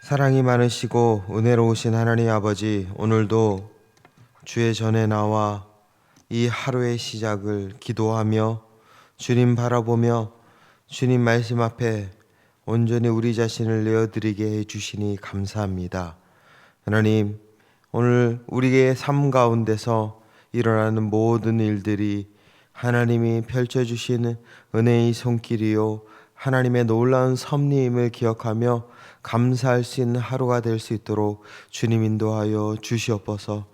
사랑이 많으시고 은혜로우신 하나님 아버지, 오늘도 주의 전에 나와 이 하루의 시작을 기도하며 주님 바라보며 주님 말씀 앞에 온전히 우리 자신을 내어드리게 해주시니 감사합니다. 하나님, 오늘 우리의 삶 가운데서 일어나는 모든 일들이 하나님이 펼쳐주시는 은혜의 손길이요 하나님의 놀라운 섭리임을 기억하며 감사할 수 있는 하루가 될 수 있도록 주님 인도하여 주시옵소서.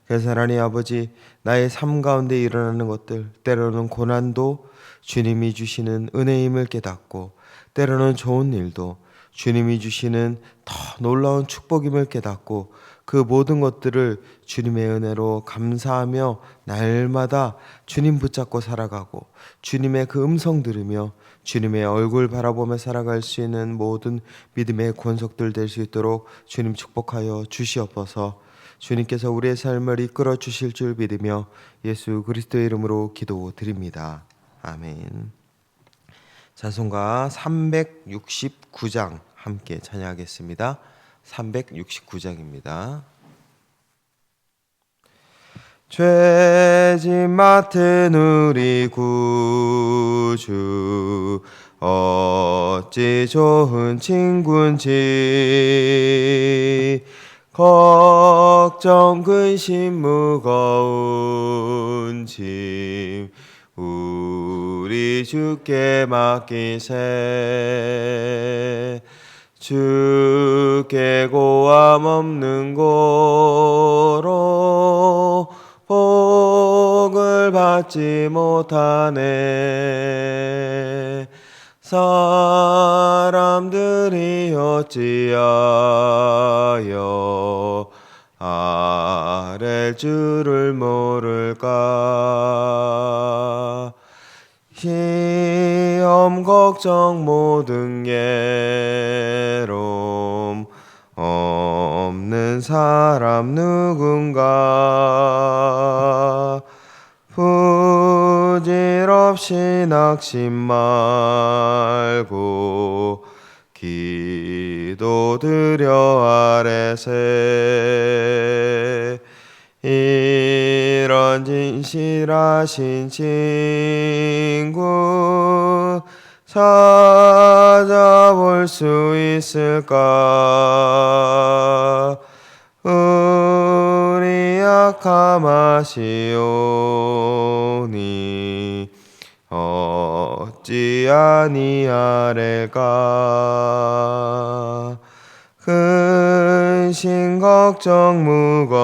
그래서 하나님 아버지, 나의 삶 가운데 일어나는 것들, 때로는 고난도 주님이 주시는 은혜임을 깨닫고, 때로는 좋은 일도 주님이 주시는 더 놀라운 축복임을 깨닫고, 그 모든 것들을 주님의 은혜로 감사하며 날마다 주님 붙잡고 살아가고, 주님의 그 음성 들으며 주님의 얼굴 바라보며 살아갈 수 있는 모든 믿음의 권속들 될 수 있도록 주님 축복하여 주시옵소서. 주님께서 우리의 삶을 이끌어 주실 줄 믿으며 예수 그리스도의 이름으로 기도드립니다. 아멘. 찬송가 369장 함께 찬양하겠습니다. 369장입니다. 죄짐 맡은 우리 구주, 어찌 좋은 친구인지, 걱정 근심 무거운 짐 우리 주께 맡기세. 주께 고함 없는 고로 복을 받지 못하네. 사람들이 어찌하여 아랠 줄을 모를까. 시험 걱정 모든 괴로움 없는 사람 누군가. 부질없이 낙심 말고 기도드려 아뢰세. 이런 진실하신 친구 찾아볼 수 있을까. 우리 약함 아시오니 어찌 아니하랴까. 근심 걱정 무거운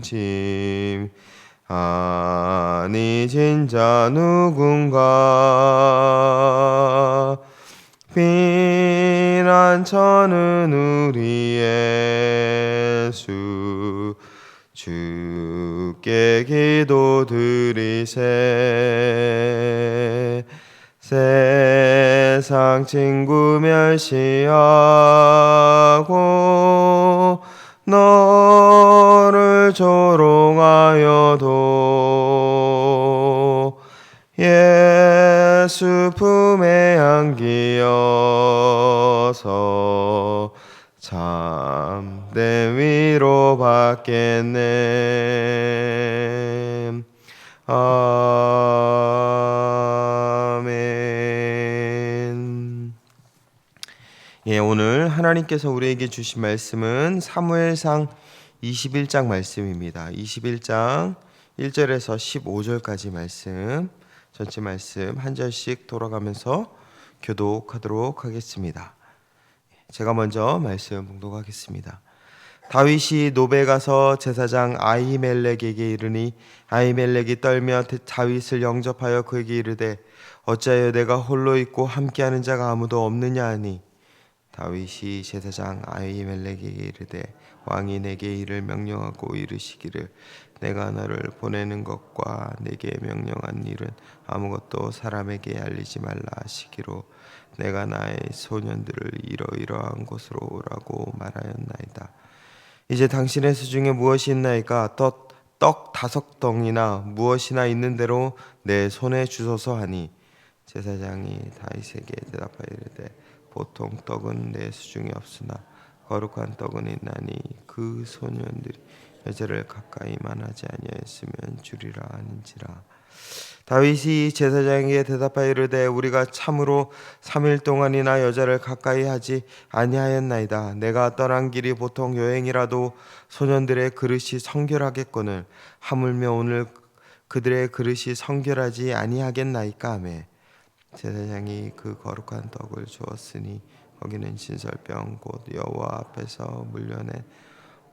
짐 아니 진짜 누군가. 피난처는 우리 예수, 주께 기도드리세. 세상 친구 멸시하고 너를 조롱하여도 예수 품에 안기어서 참된 위로 받겠네. 아멘. 오늘 하나님께서 우리에게 주신 말씀은 사무엘상 21장 말씀입니다. 21장 1절에서 15절까지 말씀, 전체 말씀 한 절씩 돌아가면서 교독하도록 하겠습니다. 제가 먼저 말씀 봉독하겠습니다. 다윗이 노베 가서 제사장 아히멜렉에게 이르니 아히멜렉이 떨며 다윗을 영접하여 그에게 이르되 어찌하여 내가 홀로 있고 함께하는 자가 아무도 없느냐 하니, 다윗이 제사장 아히멜렉에게 이르되 왕이 내게 이를 명령하고 이르시기를 내가 너를 보내는 것과 내게 명령한 일은 아무것도 사람에게 알리지 말라 하시기로 내가 나의 소년들을 이러이러한 곳으로 오라고 말하였나이다. 이제 당신의 수중에 무엇이 있나이까? 떡 5덩이나 무엇이나 있는 대로 내 손에 주소서 하니, 제사장이 다윗에게 대답하여 이르되 보통 떡은 내 수중에 없으나 거룩한 떡은 있나니 그 소년들이 여자를 가까이만 하지 아니하였으면 주리라 하는지라. 다윗이 제사장에게 대답하여 이르되 우리가 참으로 3일 동안이나 여자를 가까이 하지 아니하였나이다. 내가 떠난 길이 보통 여행이라도 소년들의 그릇이 성결하겠거늘 하물며 오늘 그들의 그릇이 성결하지 아니하겠나이까 하매 제사장이 그 거룩한 떡을 주었으니 거기는 진설병 곧 여호와 앞에서 물려낼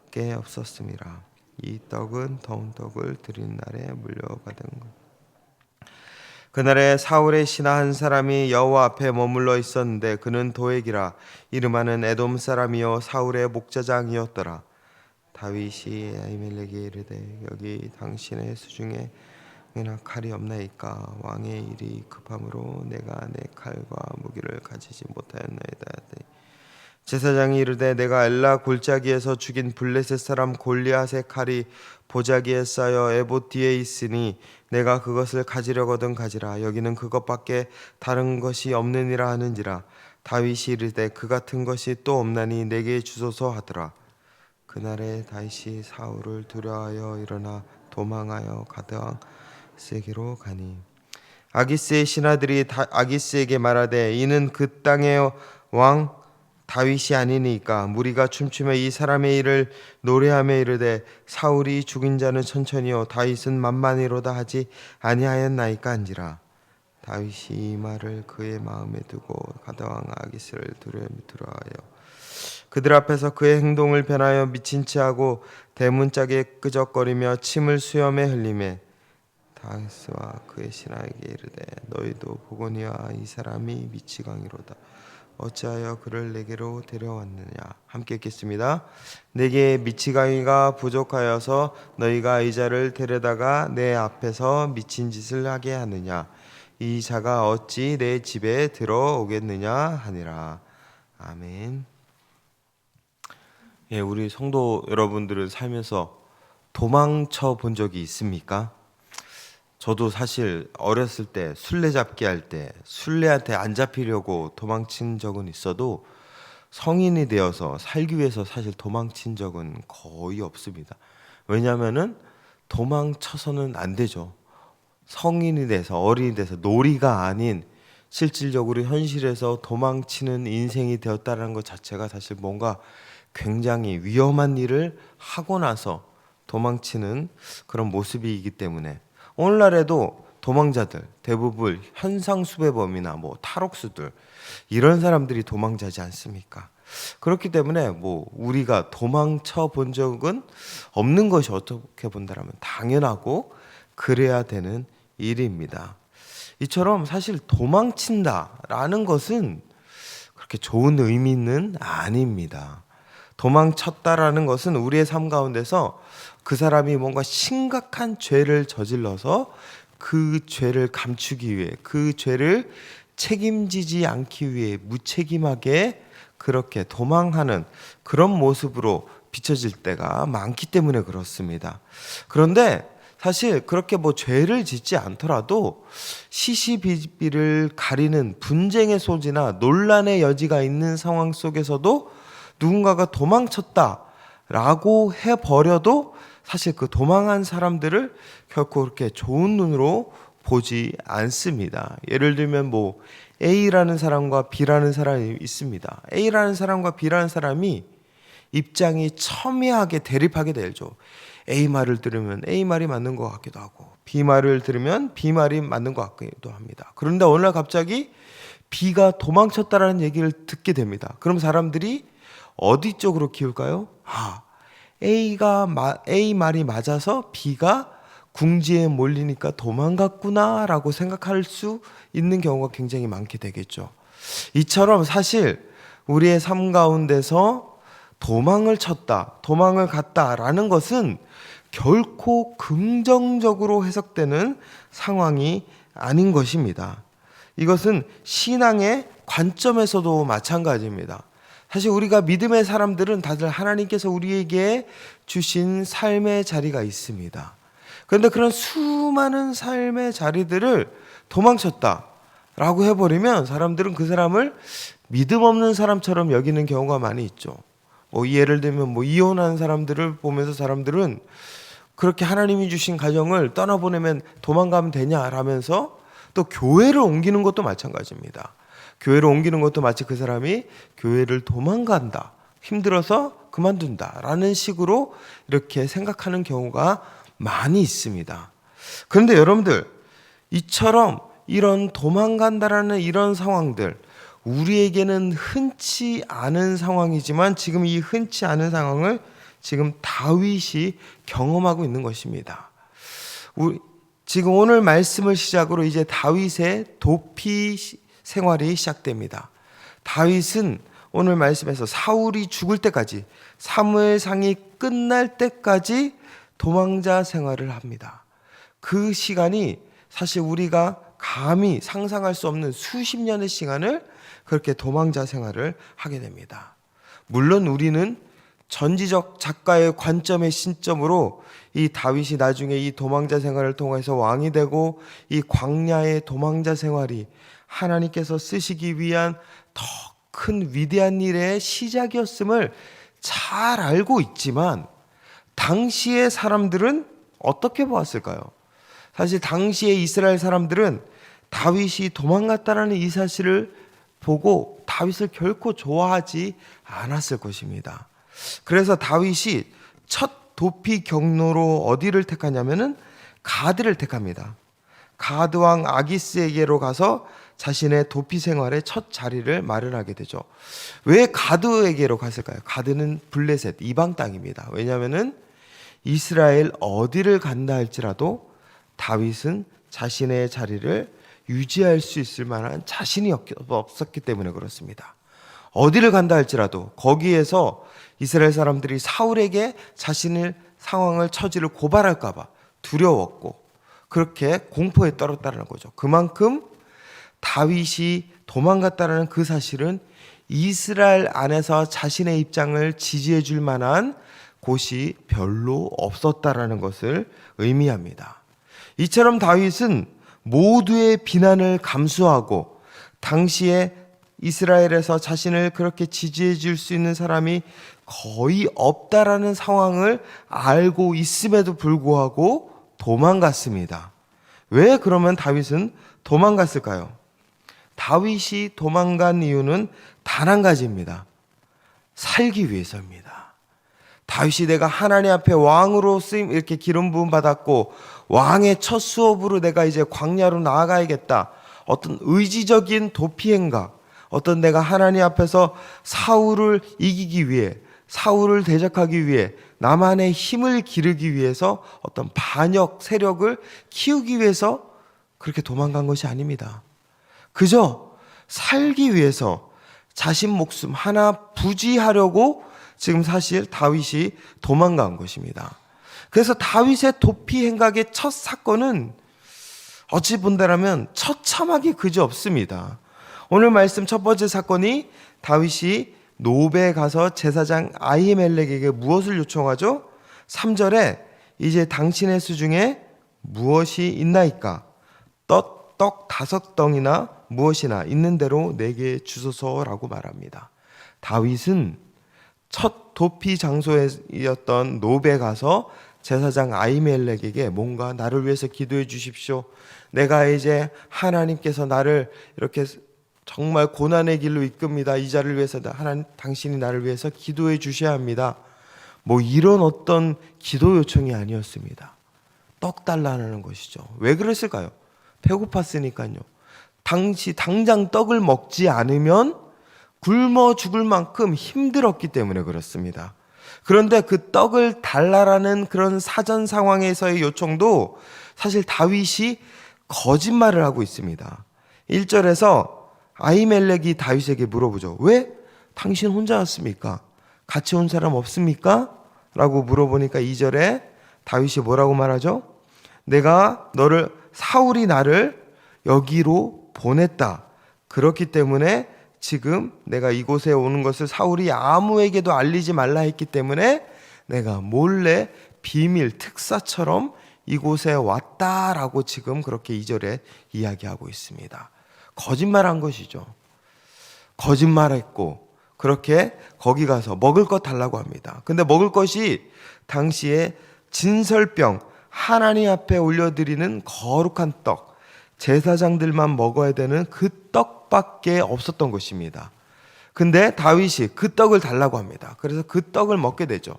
게 없었음이라. 이 떡은 더운 떡을 드린 날에 물려받은 것. 그날에 사울의 신하 한 사람이 여호와 앞에 머물러 있었는데 그는 도액이라 이름하는 에돔 사람이요 사울의 목자장이었더라. 다윗이 아히멜렉에게 이르되 여기 당신의 수중에 칼이 없나이까? 왕의 일이 급함으로 내가 내 칼과 무기를 가지지 못하였나이다 하더니 제사장이 이르되 내가 엘라 골짜기에서 죽인 블레셋 사람 골리앗의 칼이 보자기에 쌓여 에봇 뒤에 있으니 내가 그것을 가지려거든 가지라. 여기는 그것밖에 다른 것이 없느니라 하는지라. 다윗이 이르되 그 같은 것이 또 없나니 내게 주소서 하더라. 그날에 다윗이 사울을 두려워하여 일어나 도망하여 가드왕스에게로 가니 아기스의 신하들이 아기스에게 말하되 이는 그 땅의 왕 다윗이 아니니까 무리가 춤추며 이 사람의 일을 노래하며 이르되 사울이 죽인 자는 천천히요 다윗은 만만히로다 하지 아니하였나이까 한지라. 다윗이 이 말을 그의 마음에 두고 가드왕 아기스를 두려워하여 그들 앞에서 그의 행동을 변하여 미친 체하고 대문짝에 끄적거리며 침을 수염에 흘리매 다윗과 그의 신하에게 이르되 너희도 보거니와 이 사람이 미치광이로다. 어찌하여 그를 내게로 데려왔느냐. 함께 읽겠습니다. 내게 미치광이가 부족하여서 너희가 이 자를 데려다가 내 앞에서 미친 짓을 하게 하느냐. 이 자가 어찌 내 집에 들어오겠느냐 하니라. 아멘. 예, 우리 성도 여러분들은 살면서 도망쳐 본 적이 있습니까? 저도 사실 어렸을 때 술래잡기 할 때 술래한테 안 잡히려고 도망친 적은 있어도 성인이 되어서 살기 위해서 사실 도망친 적은 거의 없습니다. 왜냐하면은 도망쳐서는 안 되죠. 성인이 돼서 어린이 돼서 놀이가 아닌 실질적으로 현실에서 도망치는 인생이 되었다는 것 자체가 사실 뭔가 굉장히 위험한 일을 하고 나서 도망치는 그런 모습이기 때문에 오늘날에도 도망자들 대부분 현상수배범이나 탈옥수들 이런 사람들이 도망자지 않습니까? 그렇기 때문에 우리가 도망쳐 본 적은 없는 것이 어떻게 본다라면 당연하고 그래야 되는 일입니다. 이처럼 사실 도망친다라는 것은 그렇게 좋은 의미는 아닙니다. 도망쳤다라는 것은 우리의 삶 가운데서 그 사람이 뭔가 심각한 죄를 저질러서 그 죄를 감추기 위해 그 죄를 책임지지 않기 위해 무책임하게 그렇게 도망하는 그런 모습으로 비춰질 때가 많기 때문에 그렇습니다. 그런데 사실 그렇게 죄를 짓지 않더라도 시시비비를 가리는 분쟁의 소지나 논란의 여지가 있는 상황 속에서도 누군가가 도망쳤다라고 해버려도 사실 그 도망한 사람들을 결코 그렇게 좋은 눈으로 보지 않습니다. 예를 들면 A라는 사람과 B라는 사람이 있습니다. A라는 사람과 B라는 사람이 입장이 첨예하게 대립하게 되죠. A 말을 들으면 A 말이 맞는 것 같기도 하고 B 말을 들으면 B 말이 맞는 것 같기도 합니다. 그런데 어느 날 갑자기 B가 도망쳤다라는 얘기를 듣게 됩니다. 그럼 사람들이 어디 쪽으로 기울까요? A 말이 맞아서 B가 궁지에 몰리니까 도망갔구나라고 생각할 수 있는 경우가 굉장히 많게 되겠죠. 이처럼 사실 우리의 삶 가운데서 도망을 쳤다, 도망을 갔다라는 것은 결코 긍정적으로 해석되는 상황이 아닌 것입니다. 이것은 신앙의 관점에서도 마찬가지입니다. 사실 우리가 믿음의 사람들은 다들 하나님께서 우리에게 주신 삶의 자리가 있습니다. 그런데 그런 수많은 삶의 자리들을 도망쳤다 라고 해버리면 사람들은 그 사람을 믿음 없는 사람처럼 여기는 경우가 많이 있죠. 예를 들면 이혼한 사람들을 보면서 사람들은 그렇게 하나님이 주신 가정을 떠나보내면 도망가면 되냐라면서 또 교회를 옮기는 것도 마찬가지입니다. 교회를 옮기는 것도 마치 그 사람이 교회를 도망간다, 힘들어서 그만둔다 라는 식으로 이렇게 생각하는 경우가 많이 있습니다. 그런데 여러분들, 이처럼 이런 도망간다라는 이런 상황들, 우리에게는 흔치 않은 상황이지만 지금 이 흔치 않은 상황을 지금 다윗이 경험하고 있는 것입니다. 지금 오늘 말씀을 시작으로 이제 다윗의 도피 생활이 시작됩니다. 다윗은 오늘 말씀에서 사울이 죽을 때까지, 사무엘상이 끝날 때까지 도망자 생활을 합니다. 그 시간이 사실 우리가 감히 상상할 수 없는 수십 년의 시간을 그렇게 도망자 생활을 하게 됩니다. 물론 우리는 전지적 작가의 관점의 신점으로 이 다윗이 나중에 이 도망자 생활을 통해서 왕이 되고 이 광야의 도망자 생활이 하나님께서 쓰시기 위한 더 큰 위대한 일의 시작이었음을 잘 알고 있지만 당시의 사람들은 어떻게 보았을까요? 사실 당시에 이스라엘 사람들은 다윗이 도망갔다라는 이 사실을 보고 다윗을 결코 좋아하지 않았을 것입니다. 그래서 다윗이 첫 도피 경로로 어디를 택하냐면은 가드를 택합니다. 가드 왕 아기스에게로 가서 자신의 도피 생활의 첫 자리를 마련하게 되죠. 왜 가드에게로 갔을까요? 가드는 블레셋, 이방 땅입니다. 왜냐하면은 이스라엘 어디를 간다 할지라도 다윗은 자신의 자리를 유지할 수 있을 만한 자신이 없었기 때문에 그렇습니다. 어디를 간다 할지라도 거기에서 이스라엘 사람들이 사울에게 자신의 상황을, 처지를 고발할까 봐 두려웠고 그렇게 공포에 떨었다는 거죠. 그만큼 다윗이 도망갔다는 그 사실은 이스라엘 안에서 자신의 입장을 지지해 줄 만한 곳이 별로 없었다라는 것을 의미합니다. 이처럼 다윗은 모두의 비난을 감수하고 당시에 이스라엘에서 자신을 그렇게 지지해 줄 수 있는 사람이 거의 없다라는 상황을 알고 있음에도 불구하고 도망갔습니다. 왜 그러면 다윗은 도망갔을까요? 다윗이 도망간 이유는 단 한 가지입니다. 살기 위해서입니다. 다윗이 내가 하나님 앞에 왕으로 쓰임, 이렇게 기름 부음 받았고 왕의 첫 수업으로 내가 이제 광야로 나아가야겠다. 어떤 의지적인 도피 행각, 어떤 내가 하나님 앞에서 사울을 이기기 위해, 사울을 대적하기 위해, 나만의 힘을 기르기 위해서 어떤 반역 세력을 키우기 위해서 그렇게 도망간 것이 아닙니다. 그저 살기 위해서 자신 목숨 하나 부지하려고 지금 사실 다윗이 도망간 것입니다. 그래서 다윗의 도피 행각의 첫 사건은 어찌 본다라면 처참하기 그지없습니다. 오늘 말씀 첫 번째 사건이 다윗이 노베에 가서 제사장 아히멜렉에게 무엇을 요청하죠? 3절에 이제 당신의 수중에 무엇이 있나이까? 떡 5덩이나 무엇이나 있는 대로 내게 주소서라고 말합니다. 다윗은 첫 도피 장소였던 노베에 가서 제사장 아히멜렉에게 뭔가 나를 위해서 기도해 주십시오. 내가 이제 하나님께서 나를 이렇게 정말 고난의 길로 이끕니다. 이 자를 위해서 하나님 당신이 나를 위해서 기도해 주셔야 합니다. 이런 어떤 기도 요청이 아니었습니다. 떡 달라는 것이죠. 왜 그랬을까요? 배고팠으니까요. 당장 떡을 먹지 않으면 굶어 죽을 만큼 힘들었기 때문에 그렇습니다. 그런데 그 떡을 달라라는 그런 사전 상황에서의 요청도 사실 다윗이 거짓말을 하고 있습니다. 1절에서 아히멜렉이 다윗에게 물어보죠. 왜 당신 혼자 왔습니까? 같이 온 사람 없습니까? 라고 물어보니까 2절에 다윗이 뭐라고 말하죠? 사울이 나를 여기로 보냈다. 그렇기 때문에 지금 내가 이곳에 오는 것을 사울이 아무에게도 알리지 말라 했기 때문에 내가 몰래 비밀 특사처럼 이곳에 왔다라고 지금 그렇게 2절에 이야기하고 있습니다. 거짓말한 것이죠. 거짓말했고 그렇게 거기 가서 먹을 것 달라고 합니다. 근데 먹을 것이 당시에 진설병, 하나님 앞에 올려드리는 거룩한 떡, 제사장들만 먹어야 되는 그 떡밖에 없었던 것입니다. 근데 다윗이 그 떡을 달라고 합니다. 그래서 그 떡을 먹게 되죠.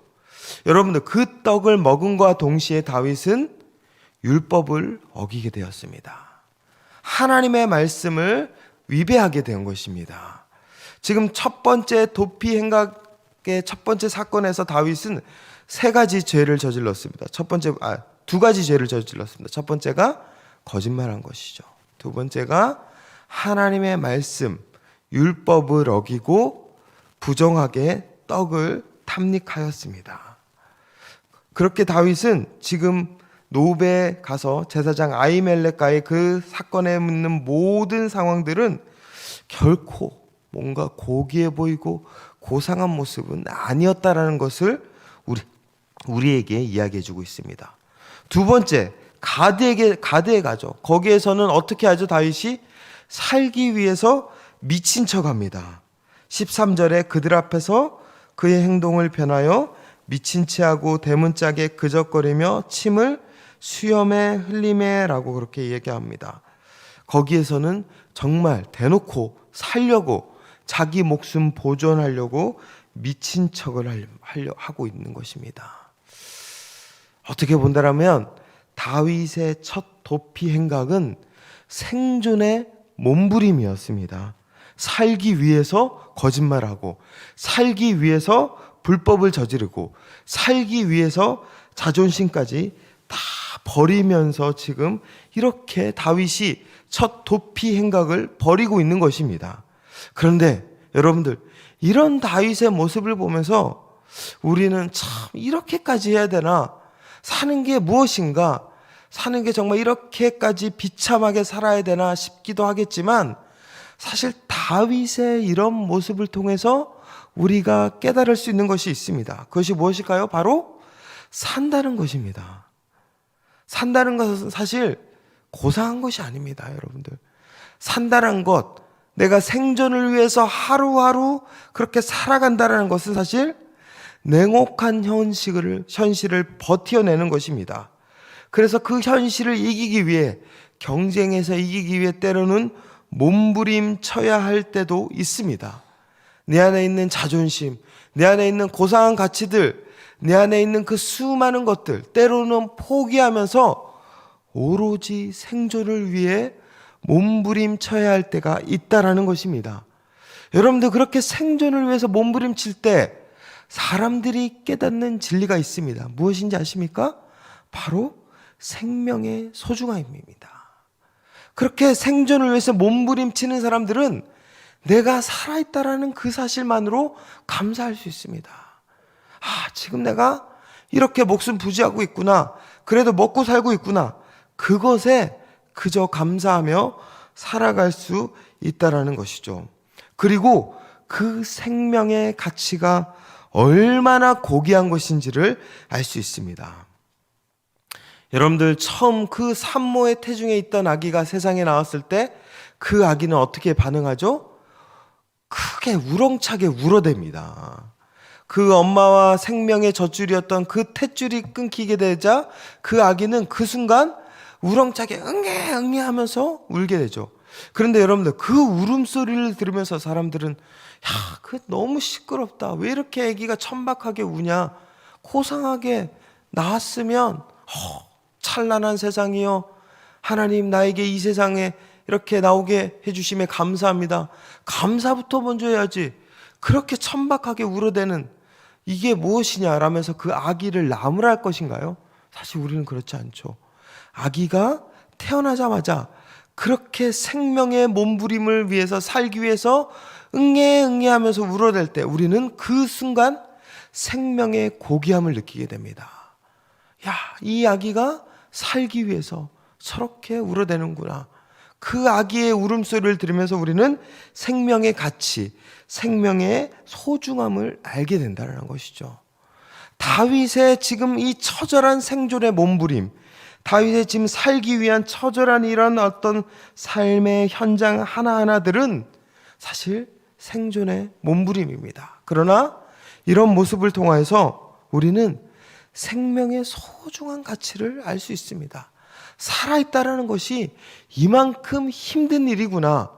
여러분들, 그 떡을 먹음과 동시에 다윗은 율법을 어기게 되었습니다. 하나님의 말씀을 위배하게 된 것입니다. 지금 첫 번째 도피 행각의 첫 번째 사건에서 다윗은 세 가지 죄를 저질렀습니다. 두 가지 죄를 저질렀습니다. 첫 번째가 거짓말한 것이죠. 두 번째가 하나님의 말씀, 율법을 어기고 부정하게 떡을 탐닉하였습니다. 그렇게 다윗은 지금 노브에 가서 제사장 아히멜렉과의 그 사건에 있는 모든 상황들은 결코 뭔가 고귀해 보이고 고상한 모습은 아니었다라는 것을 우리에게 이야기해주고 있습니다. 두 번째, 가드에 가죠. 거기에서는 어떻게 하죠? 다윗이 살기 위해서 미친 척합니다. 13절에 그들 앞에서 그의 행동을 변하여 미친 체하고 대문짝에 그적거리며 침을 수염에 흘리매 라고 그렇게 얘기합니다. 거기에서는 정말 대놓고 살려고 자기 목숨 보존하려고 미친 척을 하고 있는 것입니다. 어떻게 본다면 다윗의 첫 도피 행각은 생존의 몸부림이었습니다. 살기 위해서 거짓말하고, 살기 위해서 불법을 저지르고, 살기 위해서 자존심까지 다 버리면서 지금 이렇게 다윗이 첫 도피 행각을 벌이고 있는 것입니다. 그런데 여러분들, 이런 다윗의 모습을 보면서 우리는 참 이렇게까지 해야 되나? 사는 게 무엇인가? 사는 게 정말 이렇게까지 비참하게 살아야 되나 싶기도 하겠지만, 사실 다윗의 이런 모습을 통해서 우리가 깨달을 수 있는 것이 있습니다. 그것이 무엇일까요? 바로 산다는 것입니다. 산다는 것은 사실 고상한 것이 아닙니다, 여러분들. 산다는 것, 내가 생존을 위해서 하루하루 그렇게 살아간다는 것은 사실 냉혹한 현실을 버텨내는 것입니다. 그래서 그 현실을 이기기 위해, 경쟁에서 이기기 위해 때로는 몸부림쳐야 할 때도 있습니다. 내 안에 있는 자존심, 내 안에 있는 고상한 가치들, 내 안에 있는 그 수많은 것들, 때로는 포기하면서 오로지 생존을 위해 몸부림쳐야 할 때가 있다라는 것입니다. 여러분들, 그렇게 생존을 위해서 몸부림칠 때 사람들이 깨닫는 진리가 있습니다. 무엇인지 아십니까? 바로 생명의 소중함입니다. 그렇게 생존을 위해서 몸부림치는 사람들은 내가 살아있다라는 그 사실만으로 감사할 수 있습니다. 지금 내가 이렇게 목숨 부지하고 있구나. 그래도 먹고 살고 있구나. 그것에 그저 감사하며 살아갈 수 있다라는 것이죠. 그리고 그 생명의 가치가 얼마나 고귀한 것인지를 알 수 있습니다. 여러분들, 처음 그 산모의 태중에 있던 아기가 세상에 나왔을 때 그 아기는 어떻게 반응하죠? 크게 우렁차게 울어댑니다. 그 엄마와 생명의 젖줄이었던 그 탯줄이 끊기게 되자 그 아기는 그 순간 우렁차게 응애 하면서 울게 되죠. 그런데 여러분들, 그 울음소리를 들으면서 사람들은 그 너무 시끄럽다. 왜 이렇게 아기가 천박하게 우냐? 고상하게 낳았으면 찬란한 세상이요, 하나님 나에게 이 세상에 이렇게 나오게 해주심에 감사합니다. 감사부터 먼저 해야지. 그렇게 천박하게 울어대는 이게 무엇이냐라면서 그 아기를 나무랄 것인가요? 사실 우리는 그렇지 않죠. 아기가 태어나자마자 그렇게 생명의 몸부림을 위해서 살기 위해서 응애 하면서 울어댈 때 우리는 그 순간 생명의 고귀함을 느끼게 됩니다. 이 아기가 살기 위해서 저렇게 울어대는구나. 그 아기의 울음소리를 들으면서 우리는 생명의 가치, 생명의 소중함을 알게 된다는 것이죠. 다윗의 지금 이 처절한 생존의 몸부림, 다윗의 지금 살기 위한 처절한 이런 어떤 삶의 현장 하나하나들은 사실 생존의 몸부림입니다. 그러나 이런 모습을 통해서 우리는 생명의 소중한 가치를 알 수 있습니다. 살아있다라는 것이 이만큼 힘든 일이구나.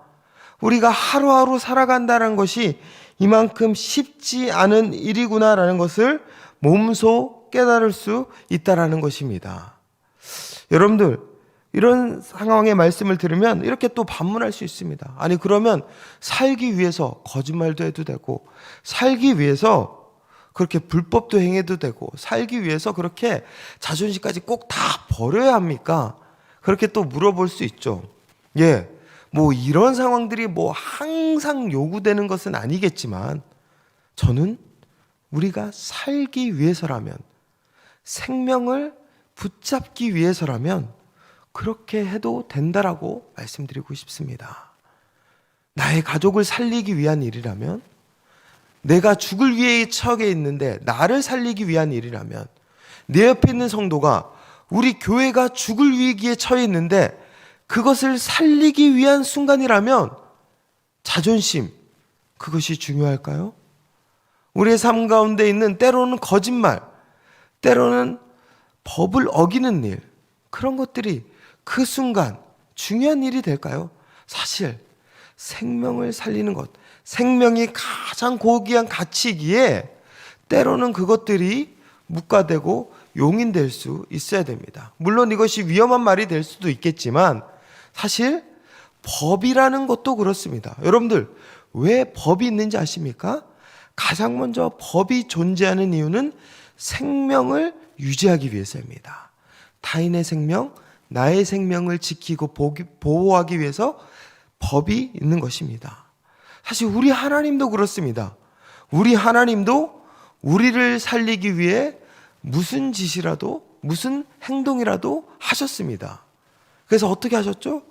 우리가 하루하루 살아간다는 것이 이만큼 쉽지 않은 일이구나라는 것을 몸소 깨달을 수 있다라는 것입니다. 여러분들, 이런 상황의 말씀을 들으면 이렇게 또 반문할 수 있습니다. 아니, 그러면 살기 위해서 거짓말도 해도 되고, 살기 위해서 그렇게 불법도 행해도 되고, 살기 위해서 그렇게 자존심까지 꼭 다 버려야 합니까? 그렇게 또 물어볼 수 있죠. 예, 뭐 이런 상황들이 뭐 항상 요구되는 것은 아니겠지만, 저는 우리가 살기 위해서라면, 생명을 붙잡기 위해서라면 그렇게 해도 된다라고 말씀드리고 싶습니다. 나의 가족을 살리기 위한 일이라면, 내가 죽을 위에 처해 있는데 나를 살리기 위한 일이라면, 내 옆에 있는 성도가 우리 교회가 죽을 위기에 처해 있는데 그것을 살리기 위한 순간이라면 자존심, 그것이 중요할까요? 우리의 삶 가운데 있는 때로는 거짓말, 때로는 법을 어기는 일, 그런 것들이 그 순간 중요한 일이 될까요? 사실 생명을 살리는 것, 생명이 가장 고귀한 가치이기에 때로는 그것들이 묵과되고 용인될 수 있어야 됩니다. 물론 이것이 위험한 말이 될 수도 있겠지만 사실 법이라는 것도 그렇습니다. 여러분들, 왜 법이 있는지 아십니까? 가장 먼저 법이 존재하는 이유는 생명을 유지하기 위해서입니다. 타인의 생명, 나의 생명을 지키고 보호하기 위해서 법이 있는 것입니다. 사실 우리 하나님도 그렇습니다. 우리 하나님도 우리를 살리기 위해 무슨 짓이라도, 무슨 행동이라도 하셨습니다. 그래서 어떻게 하셨죠?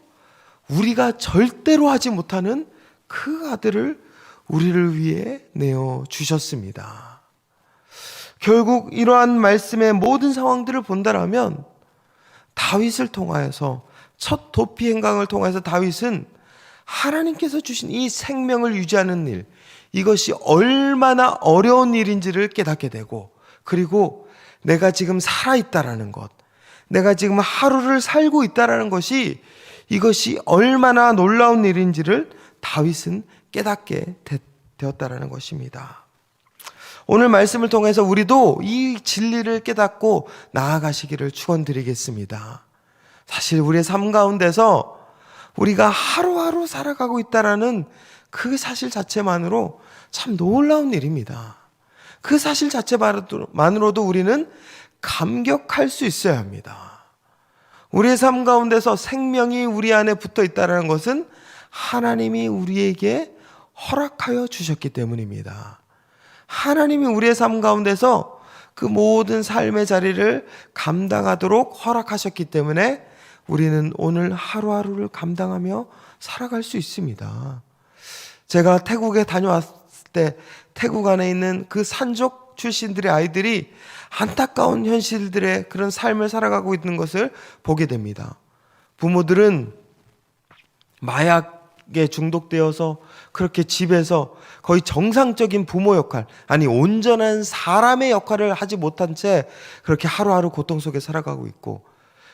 우리가 절대로 하지 못하는 그 아들을 우리를 위해 내어 주셨습니다. 결국 이러한 말씀의 모든 상황들을 본다라면 다윗을 통하여서, 첫 도피 행강을 통해서 다윗은 하나님께서 주신 이 생명을 유지하는 일, 이것이 얼마나 어려운 일인지를 깨닫게 되고, 그리고 내가 지금 살아있다라는 것, 내가 지금 하루를 살고 있다라는 것이, 이것이 얼마나 놀라운 일인지를 다윗은 깨닫게 되었다라는 것입니다. 오늘 말씀을 통해서 우리도 이 진리를 깨닫고 나아가시기를 축원드리겠습니다. 사실 우리의 삶 가운데서 우리가 하루하루 살아가고 있다라는 그 사실 자체만으로 참 놀라운 일입니다. 그 사실 자체만으로도 우리는 감격할 수 있어야 합니다. 우리의 삶 가운데서 생명이 우리 안에 붙어 있다는 것은 하나님이 우리에게 허락하여 주셨기 때문입니다. 하나님이 우리의 삶 가운데서 그 모든 삶의 자리를 감당하도록 허락하셨기 때문에 우리는 오늘 하루하루를 감당하며 살아갈 수 있습니다. 제가 태국에 다녀왔을 때 태국 안에 있는 그 산족 출신들의 아이들이 안타까운 현실들의 그런 삶을 살아가고 있는 것을 보게 됩니다. 부모들은 마약에 중독되어서 그렇게 집에서 거의 정상적인 부모 역할, 아니 온전한 사람의 역할을 하지 못한 채 그렇게 하루하루 고통 속에 살아가고 있고,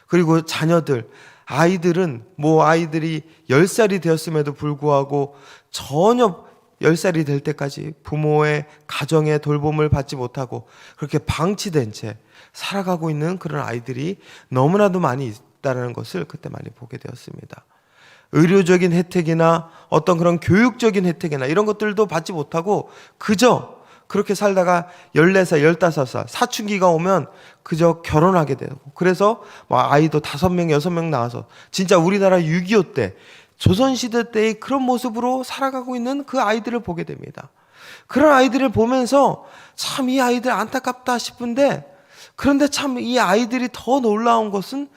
그리고 자녀들, 아이들은 아이들이 10살이 되었음에도 불구하고 전혀 10살이 될 때까지 부모의 가정의 돌봄을 받지 못하고 그렇게 방치된 채 살아가고 있는 그런 아이들이 너무나도 많이 있다는 것을 그때 많이 보게 되었습니다. 의료적인 혜택이나 어떤 그런 교육적인 혜택이나 이런 것들도 받지 못하고 그저 그렇게 살다가 14살, 15살 사춘기가 오면 그저 결혼하게 되고, 그래서 아이도 5명, 6명 낳아서 진짜 우리나라 6.25 때, 조선시대 때의 그런 모습으로 살아가고 있는 그 아이들을 보게 됩니다. 그런 아이들을 보면서 참 이 아이들 안타깝다 싶은데, 그런데 참 이 아이들이 더 놀라운 것은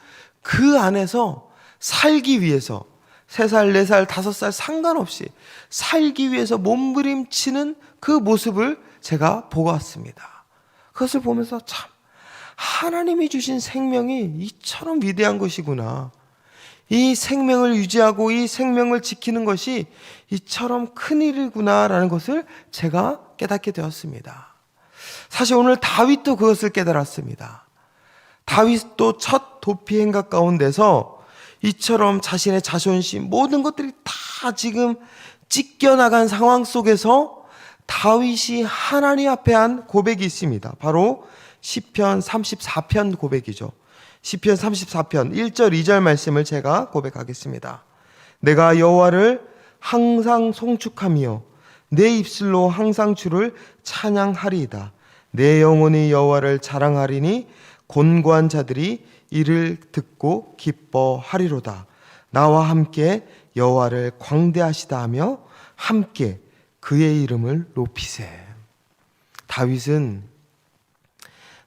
그 안에서 살기 위해서 3살, 4살, 5살 상관없이 살기 위해서 몸부림치는 그 모습을 제가 보고 왔습니다. 그것을 보면서 참 하나님이 주신 생명이 이처럼 위대한 것이구나. 이 생명을 유지하고 이 생명을 지키는 것이 이처럼 큰일이구나라는 것을 제가 깨닫게 되었습니다. 사실 오늘 다윗도 그것을 깨달았습니다. 다윗도 첫 도피 행각 가운데서 이처럼 자신의 자존심, 모든 것들이 다 지금 찢겨나간 상황 속에서 다윗이 하나님 앞에 한 고백이 있습니다. 바로 시편 34편 고백이죠. 시편 34편 1절 2절 말씀을 제가 고백하겠습니다. 내가 여호와를 항상 송축하며 내 입술로 항상 주를 찬양하리이다. 내 영혼이 여호와를 자랑하리니 곤고한 자들이 이를 듣고 기뻐하리로다. 나와 함께 여호와를 광대하시다 하며 함께 그의 이름을 높이세. 다윗은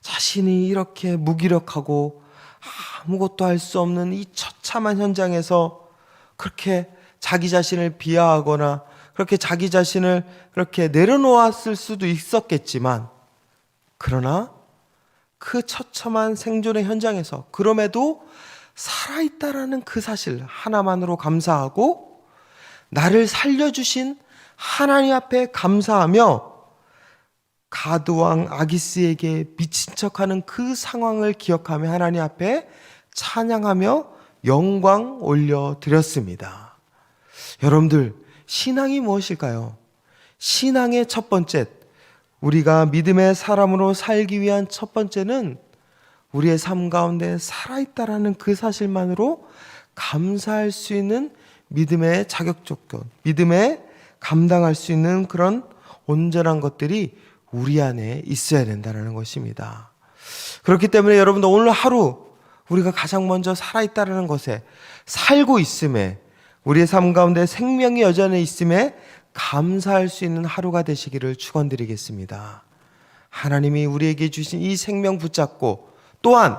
자신이 이렇게 무기력하고 아무것도 할 수 없는 이 처참한 현장에서 그렇게 자기 자신을 비하하거나 그렇게 자기 자신을 그렇게 내려놓았을 수도 있었겠지만, 그러나 그 처참한 생존의 현장에서 그럼에도 살아있다라는 그 사실 하나만으로 감사하고 나를 살려주신 하나님 앞에 감사하며 가드왕 아기스에게 미친 척하는 그 상황을 기억하며 하나님 앞에 찬양하며 영광 올려드렸습니다. 여러분들, 신앙이 무엇일까요? 신앙의 첫 번째, 우리가 믿음의 사람으로 살기 위한 첫 번째는 우리의 삶 가운데 살아있다라는 그 사실만으로 감사할 수 있는 믿음의 자격 조건, 믿음에 감당할 수 있는 그런 온전한 것들이 우리 안에 있어야 된다는 것입니다. 그렇기 때문에 여러분들, 오늘 하루 우리가 가장 먼저 살아있다는 것에, 살고 있음에, 우리의 삶 가운데 생명이 여전히 있음에 감사할 수 있는 하루가 되시기를 축원드리겠습니다. 하나님이 우리에게 주신 이 생명 붙잡고, 또한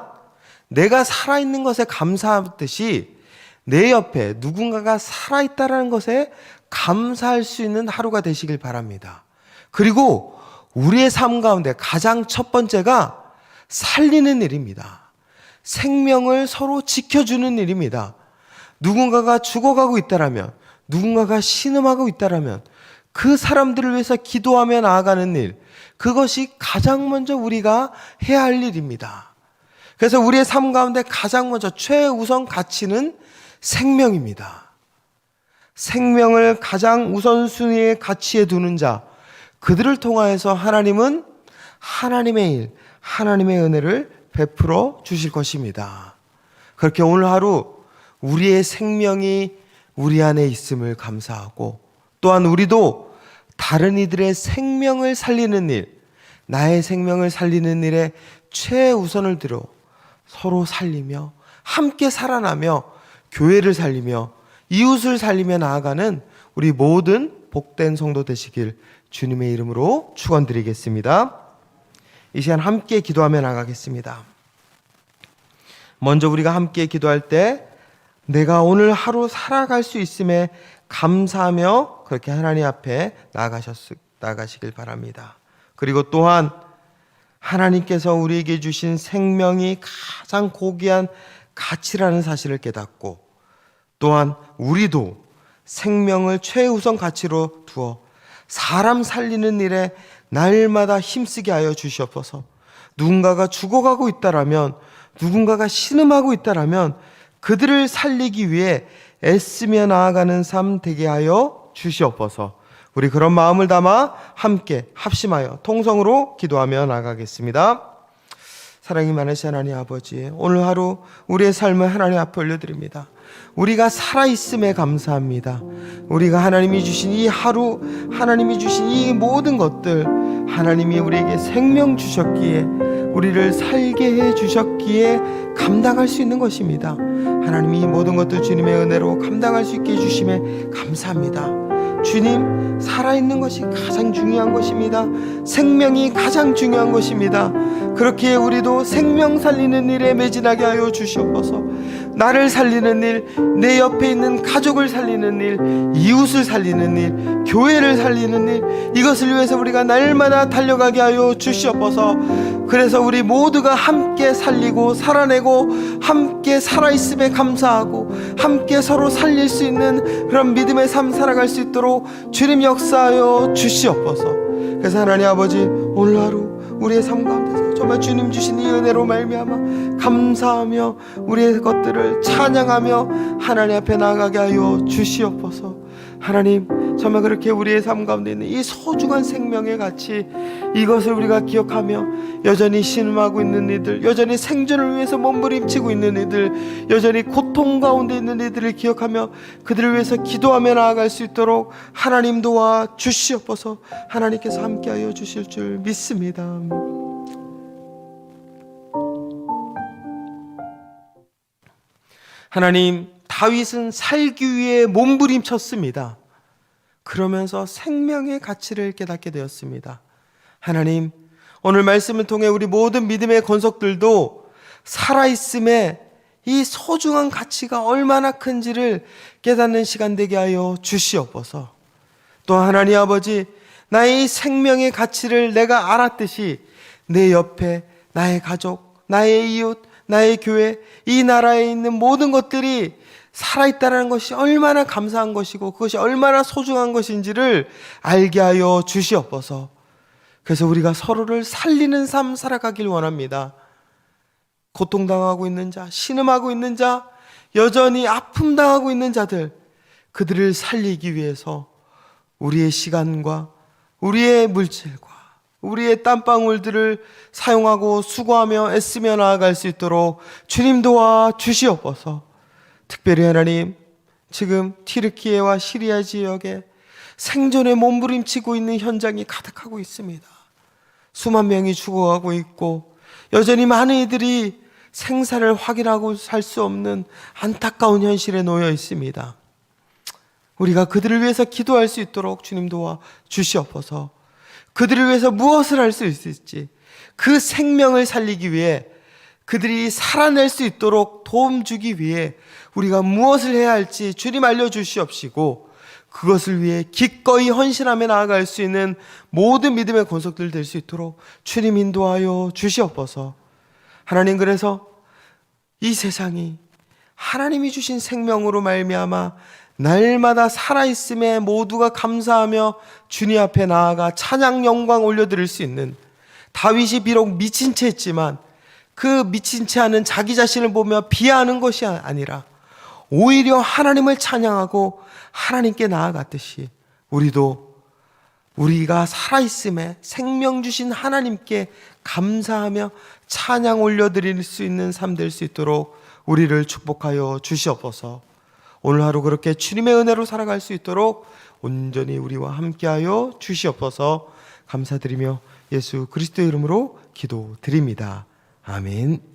내가 살아있는 것에 감사하듯이 내 옆에 누군가가 살아있다는 것에 감사할 수 있는 하루가 되시길 바랍니다. 그리고 우리의 삶 가운데 가장 첫 번째가 살리는 일입니다. 생명을 서로 지켜주는 일입니다. 누군가가 죽어가고 있다라면, 누군가가 신음하고 있다라면 그 사람들을 위해서 기도하며 나아가는 일, 그것이 가장 먼저 우리가 해야 할 일입니다. 그래서 우리의 삶 가운데 가장 먼저 최우선 가치는 생명입니다. 생명을 가장 우선순위의 가치에 두는 자, 그들을 통하여서 하나님은 하나님의 일, 하나님의 은혜를 베풀어 주실 것입니다. 그렇게 오늘 하루 우리의 생명이 우리 안에 있음을 감사하고, 또한 우리도 다른 이들의 생명을 살리는 일, 나의 생명을 살리는 일에 최우선을 들어 서로 살리며 함께 살아나며 교회를 살리며 이웃을 살리며 나아가는 우리 모든 복된 성도 되시길 주님의 이름으로 축원드리겠습니다. 이 시간 함께 기도하며 나가겠습니다. 먼저 우리가 함께 기도할 때 내가 오늘 하루 살아갈 수 있음에 감사하며 그렇게 하나님 앞에 나가시길 바랍니다. 그리고 또한 하나님께서 우리에게 주신 생명이 가장 고귀한 가치라는 사실을 깨닫고, 또한 우리도 생명을 최우선 가치로 두어 사람 살리는 일에 날마다 힘쓰게 하여 주시옵소서. 누군가가 죽어가고 있다라면, 누군가가 신음하고 있다라면 그들을 살리기 위해 애쓰며 나아가는 삶 되게 하여 주시옵소서. 우리 그런 마음을 담아 함께 합심하여 통성으로 기도하며 나가겠습니다. 사랑이 많으신 하나님 아버지, 오늘 하루 우리의 삶을 하나님 앞에 올려드립니다. 우리가 살아있음에 감사합니다. 우리가 하나님이 주신 이 하루, 하나님이 주신 이 모든 것들, 하나님이 우리에게 생명 주셨기에, 우리를 살게 해 주셨기에 감당할 수 있는 것입니다. 하나님이 이 모든 것들 주님의 은혜로 감당할 수 있게 해주심에 감사합니다. 주님, 살아있는 것이 가장 중요한 것입니다. 생명이 가장 중요한 것입니다. 그렇기에 우리도 생명 살리는 일에 매진하게 하여 주시옵소서. 나를 살리는 일, 내 옆에 있는 가족을 살리는 일, 이웃을 살리는 일, 교회를 살리는 일, 이것을 위해서 우리가 날마다 달려가게 하여 주시옵소서. 그래서 우리 모두가 함께 살리고 살아내고 함께 살아있음에 감사하고 함께 서로 살릴 수 있는 그런 믿음의 삶 살아갈 수 있도록 주님 역사하여 주시옵소서. 그래서 하나님 아버지, 오늘 하루 우리의 삶 가운데서 정말 주님 주신 이 은혜로 말미암아 감사하며 우리의 것들을 찬양하며 하나님 앞에 나아가게 하여 주시옵소서. 하나님, 정말 그렇게 우리의 삶 가운데 있는 이 소중한 생명의 가치, 이것을 우리가 기억하며 여전히 신음하고 있는 이들, 여전히 생존을 위해서 몸부림치고 있는 이들, 여전히 고통 가운데 있는 이들을 기억하며 그들을 위해서 기도하며 나아갈 수 있도록 하나님 도와 주시옵소서. 하나님께서 함께하여 주실 줄 믿습니다. 하나님, 다윗은 살기 위해 몸부림쳤습니다. 그러면서 생명의 가치를 깨닫게 되었습니다. 하나님, 오늘 말씀을 통해 우리 모든 믿음의 권속들도 살아있음에 이 소중한 가치가 얼마나 큰지를 깨닫는 시간 되게 하여 주시옵소서. 또 하나님 아버지, 나의 이 생명의 가치를 내가 알았듯이 내 옆에 나의 가족, 나의 이웃, 나의 교회, 이 나라에 있는 모든 것들이 살아있다는 것이 얼마나 감사한 것이고 그것이 얼마나 소중한 것인지를 알게 하여 주시옵소서. 그래서 우리가 서로를 살리는 삶 살아가길 원합니다. 고통당하고 있는 자, 신음하고 있는 자, 여전히 아픔당하고 있는 자들, 그들을 살리기 위해서 우리의 시간과 우리의 물질과 우리의 땀방울들을 사용하고 수고하며 애쓰며 나아갈 수 있도록 주님 도와 주시옵소서. 특별히 하나님, 지금 튀르키예와 시리아 지역에 생존에 몸부림치고 있는 현장이 가득하고 있습니다. 수만 명이 죽어가고 있고 여전히 많은 이들이 생사를 확인하고 살 수 없는 안타까운 현실에 놓여 있습니다. 우리가 그들을 위해서 기도할 수 있도록 주님 도와 주시옵소서. 그들을 위해서 무엇을 할 수 있을지, 그 생명을 살리기 위해 그들이 살아낼 수 있도록 도움 주기 위해 우리가 무엇을 해야 할지 주님 알려주시옵시고, 그것을 위해 기꺼이 헌신하며 나아갈 수 있는 모든 믿음의 권속들 될 수 있도록 주님 인도하여 주시옵소서. 하나님, 그래서 이 세상이 하나님이 주신 생명으로 말미암아 날마다 살아있음에 모두가 감사하며 주님 앞에 나아가 찬양 영광 올려드릴 수 있는, 다윗이 비록 미친 채 했지만 그 미친 채 하는 자기 자신을 보며 비하하는 것이 아니라 오히려 하나님을 찬양하고 하나님께 나아갔듯이 우리도 우리가 살아있음에 생명 주신 하나님께 감사하며 찬양 올려드릴 수 있는 삶 될 수 있도록 우리를 축복하여 주시옵소서. 오늘 하루 그렇게 주님의 은혜로 살아갈 수 있도록 온전히 우리와 함께하여 주시옵소서. 감사드리며 예수 그리스도의 이름으로 기도드립니다. 아멘.